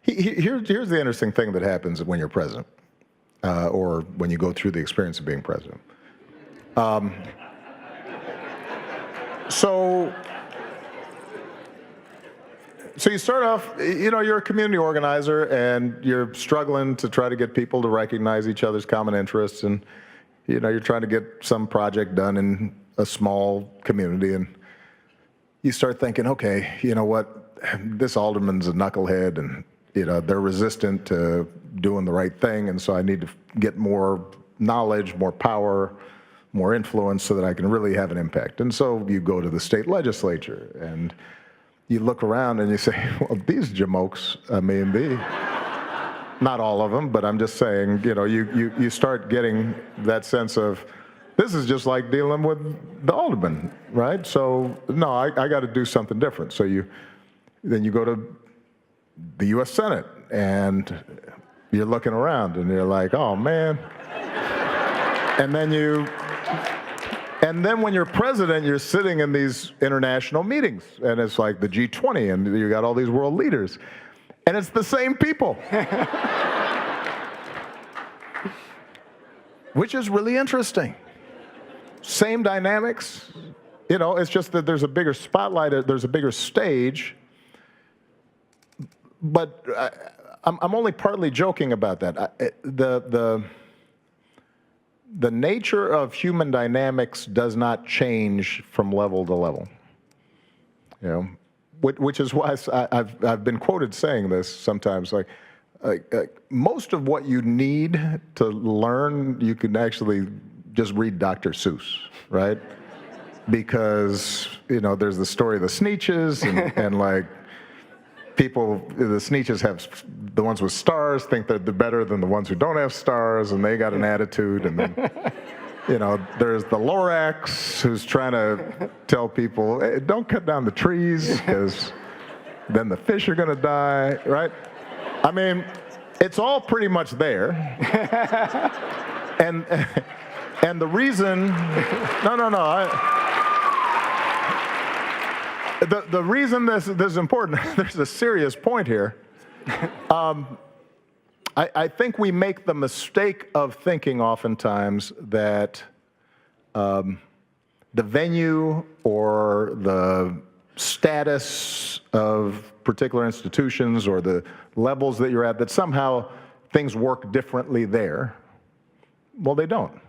Here's the interesting thing that happens when you're president, or when you go through the experience of being president. So you start off, you're a community organizer, and you're struggling to try to get people to recognize each other's common interests, and you're trying to get some project done in a small community, and you start thinking, okay, you know what, this alderman's a knucklehead, and they're resistant to doing the right thing, and so I need to get more knowledge, more power, more influence so that I can really have an impact. And so you go to the state legislature, and you look around and you say, well, these jamokes, not all of them, but I'm just saying, you start getting that sense of, this is just like dealing with the alderman, right? So no, I got to do something different. So then you go to the U.S. Senate, and you're looking around, and you're like, oh man. And then when you're president, you're sitting in these international meetings, and it's like the G20, and you got all these world leaders, and it's the same people. Which is really interesting. Same dynamics. It's just that there's a bigger spotlight, there's a bigger stage. But I'm only partly joking about that. The nature of human dynamics does not change from level to level. Which is why I've been quoted saying this sometimes. Like most of what you need to learn, you can actually just read Dr. Seuss, right? Because there's the story of the Sneetches, and like, people, the Sneetches have, the ones with stars think that they're better than the ones who don't have stars, and they got an attitude. And then, there's the Lorax who's trying to tell people, hey, don't cut down the trees, because then the fish are going to die, right? I mean, it's all pretty much there. And the reason, the reason this is important, there's a serious point here. I think we make the mistake of thinking oftentimes that the venue or the status of particular institutions or the levels that you're at, that somehow things work differently there. Well, they don't.